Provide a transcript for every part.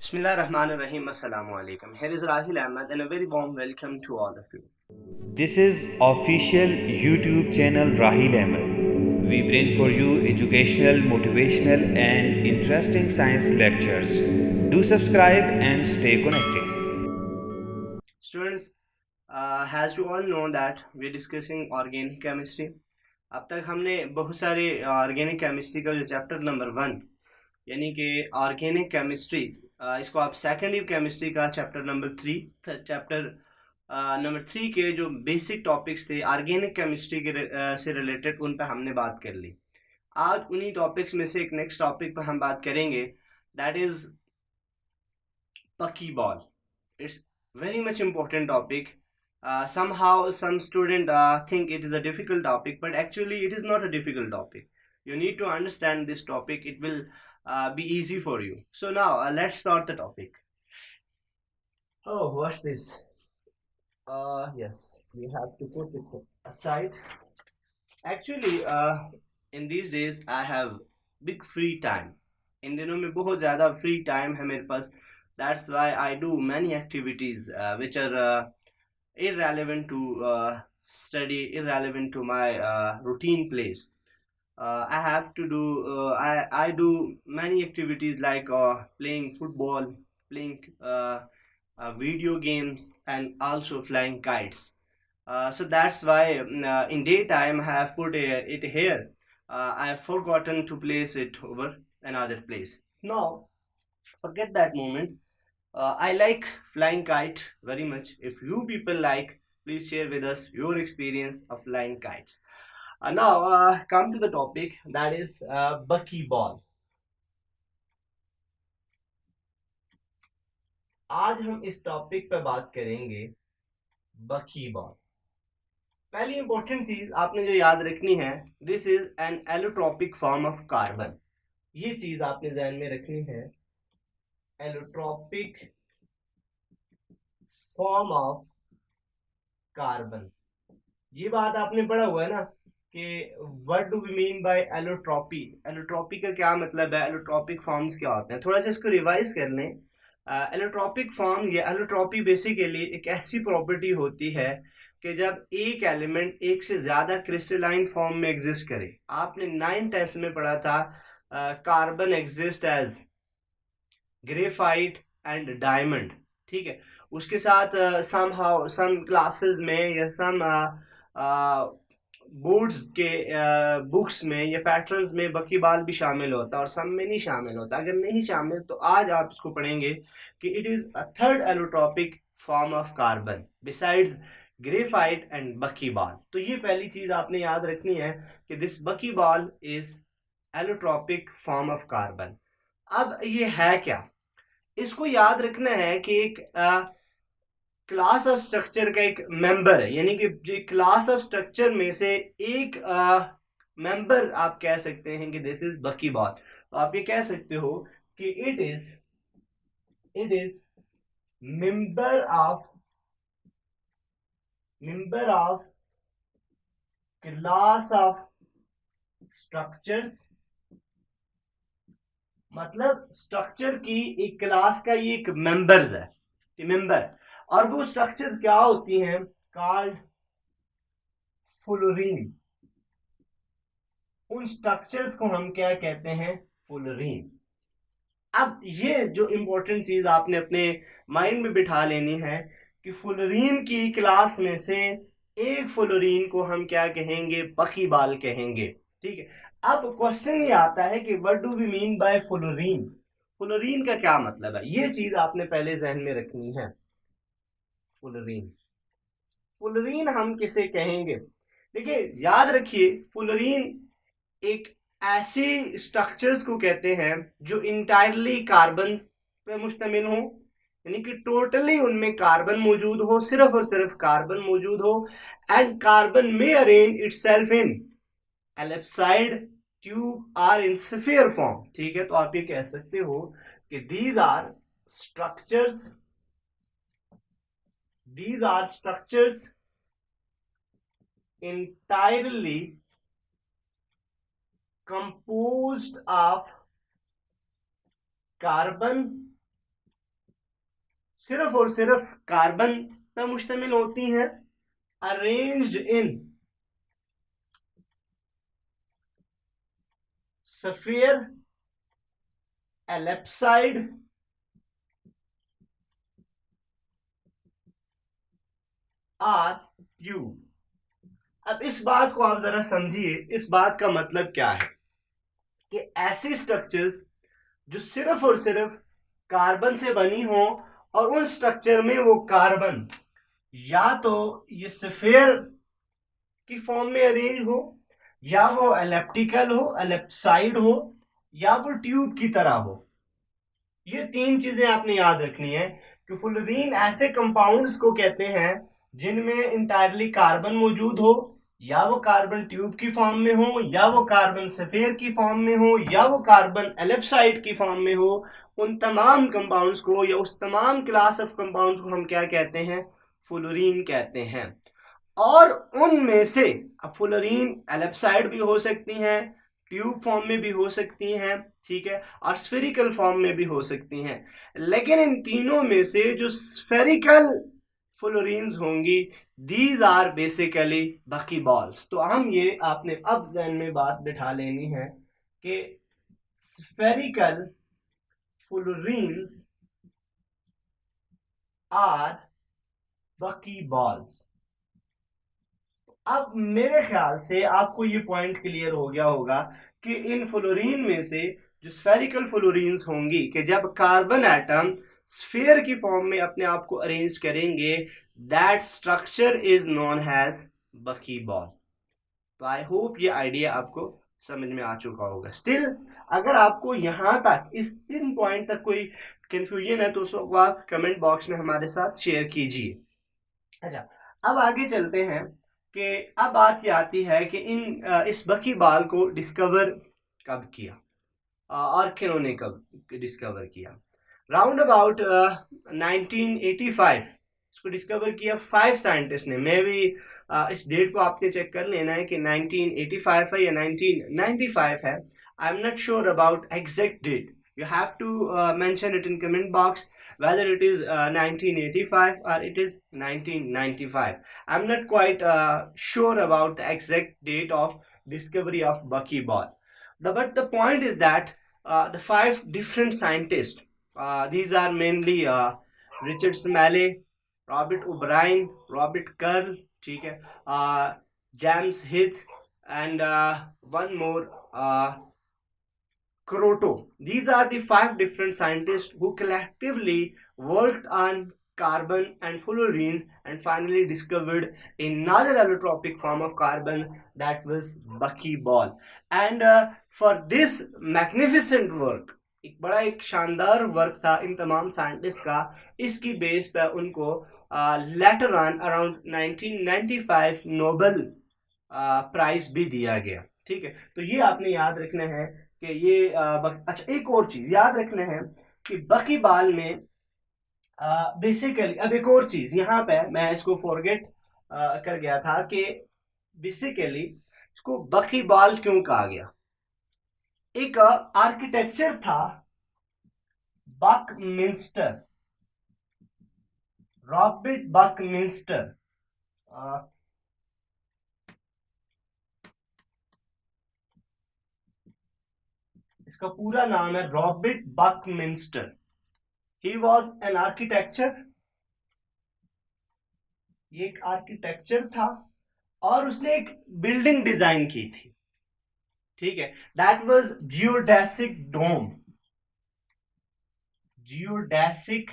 Bismillahirrahmanirrahim. Assalamu alaikum. Here is Rahil Ahmed and a very warm welcome to all of you. This is official YouTube channel Rahil Ahmed. We bring for you educational, motivational and interesting science lectures. Do subscribe and stay connected. Students, as you all know that we are discussing organic chemistry. अब तक हमने बहुत सारे organic chemistry का जो chapter number 1 यानी कि organic chemistry, इसको आप सेकेंड ईयर केमिस्ट्री का चैप्टर नंबर 3 के जो बेसिक टॉपिक्स थे ऑर्गेनिक केमिस्ट्री के से रिलेटेड, उन पर हमने बात कर ली। आज उन्हीं टॉपिक्स में से एक नेक्स्ट टॉपिक पर हम बात करेंगे, that is buckyball. It's very much important topic. Somehow some student think it is a difficult topic, but actually it is not a difficult topic. You need to understand this topic. It will be easy for you. So now let's start the topic. Oh, what's this? Yes, we have to put it aside. Actually, in these days I have big free time. इन दिनों में बहुत ज़्यादा free time है मेरे पास. That's why I do many activities which are irrelevant to study, irrelevant to my routine place. I have to do I do many activities like playing football, playing video games, and also flying kites. So that's why in daytime I have put it here. I have forgotten to place it over another place. Now, forget that moment. I like flying kite very much. If you people like, please share with us your experience of flying kites. Now, come to the topic, that is buckyball. आज हम इस topic पे बात करेंगे buckyball. पहली important चीज आपने जो याद रखनी है, this is an allotropic form of carbon. ये चीज आपने ध्यान में रखनी है, एलोट्रॉपिक फॉर्म ऑफ कार्बन. ये बात आपने पढ़ा हुआ है ना कि what do we mean by allotropy. Allotropy का क्या मतलब है, एलोट्रॉपिक फॉर्म्स क्या होते हैं, थोड़ा सा इसको रिवाइज कर लें. एलोट्रॉपिक फॉर्म या एलोट्रॉपी बेसिकली एक ऐसी प्रॉपर्टी होती है कि जब एक एलिमेंट एक से ज्यादा क्रिस्टलाइन फॉर्म में एग्जिस्ट करे. आपने 9th-10th में पढ़ा था carbon exist as graphite and diamond. ठीक है, उसके साथ सम क्लासेस में या सम बोर्ड्स के बुक्स में या पैटर्न्स में बकीबाल भी शामिल होता है और सम में नहीं शामिल होता. अगर नहीं शामिल तो आज आप इसको पढ़ेंगे कि it is a third allotropic form of carbon besides graphite and buckyball. तो ये पहली चीज आपने याद रखनी है कि this buckyball is allotropic form of carbon. अब ये है क्या, इसको याद रखना है कि एक क्लास ऑफ स्ट्रक्चर का एक मेंबर है, यानी कि क्लास ऑफ स्ट्रक्चर में से एक मेंबर आप कह सकते हैं कि दिस इज बकीबाल. तो आप ये कह सकते हो कि it is member of class of structures. मतलब स्ट्रक्चर की एक क्लास का ये एक मेंबर्स है, मेंबर. और वो स्ट्रक्चर क्या होती हैं, कॉल्ड फुलोरीन. उन स्ट्रक्चर्स को हम क्या कहते हैं, फुलोरीन. अब ये जो इंपॉर्टेंट चीज आपने अपने माइंड में बिठा लेनी है कि फुलोरीन की क्लास में से एक फुलोरीन को हम क्या कहेंगे, बकीबाल कहेंगे. ठीक है, अब क्वेश्चन ये आता है कि what do we mean by fullerene. Fullerene का क्या मतलब है, ये चीज आपने पहले जहन में रखनी है. फुलोरीन हम किसे कहेंगे, देखिए याद रखिए, फुलोरीन एक ऐसी स्ट्रक्चर्स को कहते हैं जो इंटायरली कार्बन पे मुश्तमिल हो, यानी कि टोटली उनमें कार्बन मौजूद हो, सिर्फ और सिर्फ कार्बन मौजूद हो. एंड कार्बन में arrange itself in ellipsoid tube or in sphere form. ठीक है, तो आप ये कह सकते हो कि these are structures entirely composed of carbon सिर्फ और सिर्फ कार्बन पर मुश्तमिल होती हैं, arranged in sphere, ellipsoid, or tube. अब इस बात को आप जरा समझिए, इस बात का मतलब क्या है कि ऐसे स्ट्रक्चर्स जो सिर्फ और सिर्फ कार्बन से बनी हो और उन स्ट्रक्चर में वो कार्बन या तो ये स्फीयर की फॉर्म में अरेंज हो, या वो एलिप्टिकल हो, एलिप्साइड हो, या वो ट्यूब की तरह हो। ये तीन चीजें आपने याद रखनी है कि फुलरीन ऐसे कंपाउंड्स को कहते हैं जिनमें इंटायरली कार्बन मौजूद हो, या वो कार्बन ट्यूब की फॉर्म में हो, या वो कार्बन सफेयर की फॉर्म में हो, या वो कार्बन एलिप्साइड की फॉर्म में हो। उन तमाम कंपाउंड्स को या उस तमाम क्लास ऑफ कंपाउंड्स को हम क्या कहते हैं? फुलरीन कहते हैं। और उनमें से अब फुलरीन एलिप्साइड भी हो सकती हैं, ट्यूब फॉर्म में भी हो सकती हैं, ठीक है, और स्फेरिकल फॉर्म में भी हो सकती हैं। लेकिन इन तीनों में से जो स्फेरिकल फुलोरीन्स होंगी, दीज आर बेसिकली बकीबॉल्स। तो हम ये आपने अब ज़हन में बात बिठा लेनी है कि स्फेरिकल फुलोरीन्स आर बकीबॉल्स। अब मेरे ख्याल से आपको ये पॉइंट क्लियर हो गया होगा कि इन फ्लोरीन में से जो स्फेरिकल फ्लोरीन्स होंगी कि जब कार्बन एटम स्फीयर की फॉर्म में अपने आप को अरेंज करेंगे, that structure is known as buckyball. तो आई होप ये आइडिया आपको समझ में आ चुका होगा। स्टिल अगर आपको यहाँ तक इस इन पॉइंट तक कोई कंफ्यूजन है तो उस वक्त आप कमेंट बॉक्स में हमारे साथ शेयर कीजिए। अच्छा, अब आगे चलते हैं कि अब बात ये आती है कि इस बकीबाल को डिस्कवर कब किया और किन्होंने कब डिस्कवर किया। राउंड अबाउट 1985 इसको डिस्कवर किया 5 साइंटिस्ट ने। मे भी इस डेट को आपने चेक कर लेना है कि 1985 है या 1995 है। I am not sure about exact date, you have to mention it in comment box whether it is 1985 or it is 1995. I'm not quite sure about the exact date of discovery of buckyball. But the point is that the 5 different scientists, these are mainly Richard Smalley, Robert O'Brien, Robert Curl, ठीक है, James Heath, and one more Croto. These are the 5 different scientists who collectively worked on carbon and fluorines and finally discovered another allotropic form of carbon, that was buckyball. And for this magnificent work, एक शानदार work था इन तमाम scientist का, इसकी base पर उनको later on around 1995 Nobel prize भी दिया गया। ठीक है, तो ये आपने याद रखना है कि ये अच्छा, एक और चीज याद रखना है कि बकीबाल में बेसिकली, अब एक और चीज यहाँ पे मैं इसको फॉरगेट कर गया था कि बेसिकली इसको बकीबाल क्यों कहा गया। एक आर्किटेक्चर था बकमिंस्टर, रॉबर्ट बकमिंस्टर। इसका पूरा नाम है Robert Buckminster. He was an architecture, ये एक आर्किटेक्चर था और उसने एक बिल्डिंग डिजाइन की थी। ठीक है, that was geodesic dome. Geodesic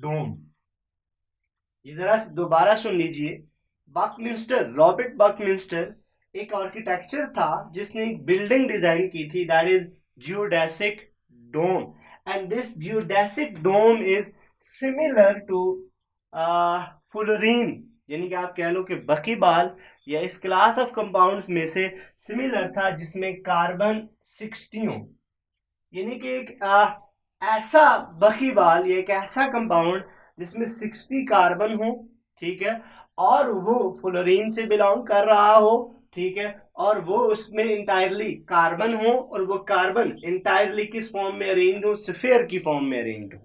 dome, ये जरा दोबारा सुन लीजिए। बकमिंस्टर, रॉबर्ट बकमिंस्टर एक आर्किटेक्चर था जिसने एक बिल्डिंग डिजाइन की थी, that is geodesic dome. And this geodesic dome is similar to fullerene, यानी कि आप कह लो कि बकीबाल या इस क्लास ऑफ कंपाउंड्स में से सिमिलर था जिसमें कार्बन 60 हो। यानी कि एक ऐसा बकीबाल या एक ऐसा कंपाउंड जिसमें 60 कार्बन हो, ठीक है, और वो फ्लोरीन से बिलोंग कर रहा हो, ठीक है, और वो उसमें इंटायरली कार्बन हो और वो कार्बन इंटायरली किस फॉर्म में अरेंज हो, स्फीयर की फॉर्म में अरेंज हो,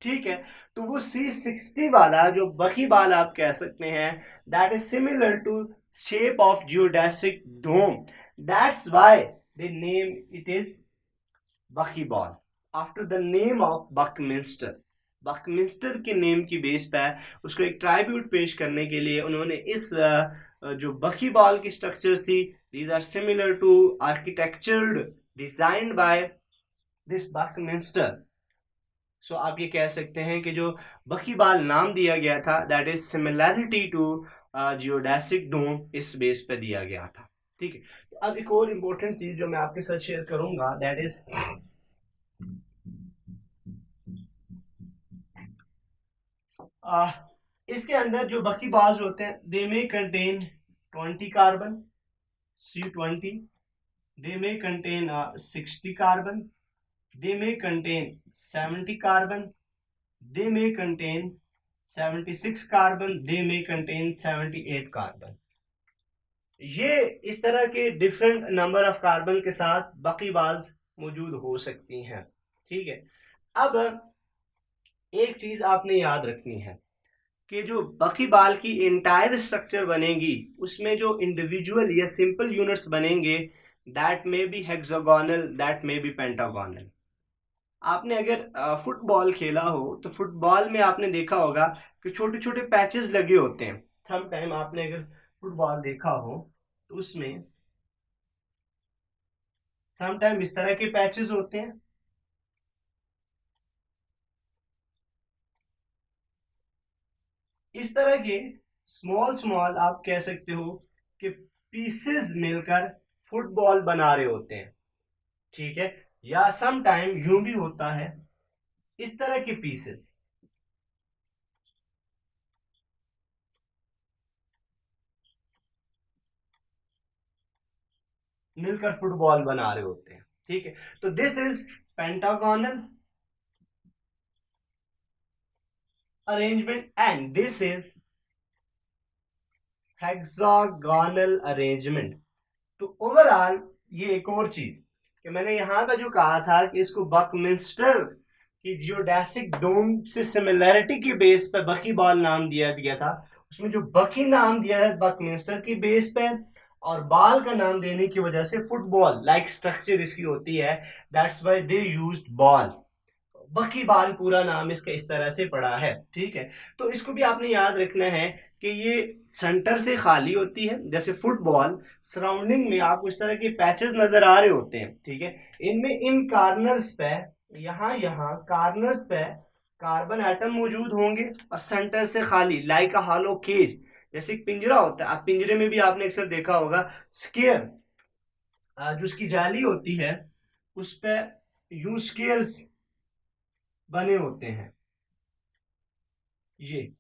ठीक है। तो वो C60 वाला जो बकीबाल आप कह सकते हैं, that is similar to shape of geodesic dome, that's why they name it is buckyball after the name of Buckminster. Buckminster के नेम की बेस पर उसको एक ट्राइब्यूट पेश करने के लिए उन्होंने इस जो बकीबाल की स्ट्रक्चर्स थी, these are similar to architectured designed by this Buckminster. So आप ये कह सकते हैं कि जो बकीबाल नाम दिया गया था, that is similarity to geodesic dome, इस बेस पे दिया गया था, ठीक है। तो अब एक और इम्पोर्टेंट चीज जो मैं आपके साथ शेयर करूंगा, दैट इज इसके अंदर जो बकीबाल्स होते हैं, they may contain 20 carbon C20, they may contain 60 carbon, they may contain 70 carbon, they may contain 76 carbon, they may contain 78 carbon। ये इस तरह के डिफरेंट नंबर ऑफ कार्बन के साथ बकीबाल्स मौजूद हो सकती हैं, ठीक है। अब एक चीज आपने याद रखनी है कि जो बकीबाल की इंटायर स्ट्रक्चर बनेगी उसमें जो इंडिविजुअल या सिंपल यूनिट्स बनेंगे, that may be hexagonal, that may be pentagonal. आपने अगर फुटबॉल खेला हो तो फुटबॉल में आपने देखा होगा कि छोटे छोटे पैचेस लगे होते हैं। सम टाइम आपने अगर फुटबॉल देखा हो तो उसमें सम टाइम इस तरह के पैचेस होते हैं, इस तरह के स्मॉल स्मॉल आप कह सकते हो कि पीसेस मिलकर फुटबॉल बना रहे होते हैं, ठीक है। या सम टाइम यूं भी होता है, इस तरह के पीसेस मिलकर फुटबॉल बना रहे होते हैं, ठीक है। तो this is pentagonal arrangement and this is hexagonal arrangement. तो ओवरऑल ये एक और चीज कि मैंने यहां का जो कहा था कि इसको बकमिंस्टर की जियोडेसिक डोम से सिमिलैरिटी की बेस पर बकीबाल नाम दिया गया था, उसमें जो बकी नाम दिया है बकमिंस्टर की बेस पे और बाल का नाम देने की वजह से फुटबॉल लाइक स्ट्रक्चर इसकी होती है, that's why they used ball. Buckyball पूरा नाम इसका इस तरह से पड़ा है, ठीक है। तो इसको भी आपने याद रखना है कि ये सेंटर से खाली होती है, जैसे फुटबॉल सराउंडिंग में आपको इस तरह के पैचेस नजर आ रहे होते हैं, ठीक है। इनमें इन कार्नर्स पे यहाँ कार्नर्स पे कार्बन एटम मौजूद होंगे और सेंटर से खाली, लाइक अ हॉलो केज, जैसे एक पिंजरा होता है। आप पिंजरे में भी आपने अक्सर देखा होगा स्केयर, जो उसकी जाली होती है उस पे यूं स्केयर्स बने होते हैं, ये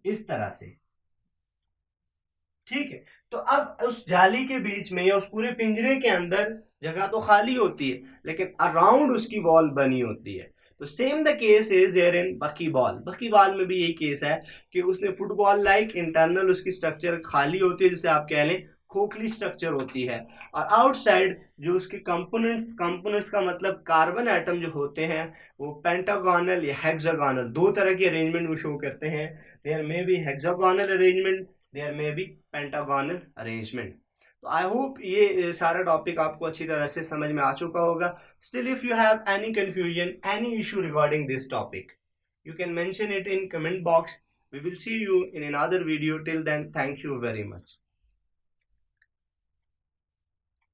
इस तरह से, ठीक है। तो अब उस जाली के बीच में या उस पूरे पिंजरे के अंदर जगह तो खाली होती है, लेकिन अराउंड उसकी वॉल बनी होती है। तो same the case is here in buckyball. Buckyball में भी यही केस है कि उसने फुटबॉल लाइक इंटरनल उसकी स्ट्रक्चर खाली होती है, जिसे आप कह लें खोखली स्ट्रक्चर होती है, और आउटसाइड जो उसके कंपोनेंट्स का मतलब कार्बन एटम जो होते हैं वो पेंटागोनल या हेक्सागोनल, दो तरह की अरेंजमेंट वो शो करते हैं। There may be hexagonal arrangement, there may be pentagonal arrangement. तो आई होप ये सारा टॉपिक आपको अच्छी तरह से समझ में आ चुका होगा। Still if you have any confusion, any issue regarding this topic, you can mention it in comment box. We will see you in another video. Till then, thank you very much.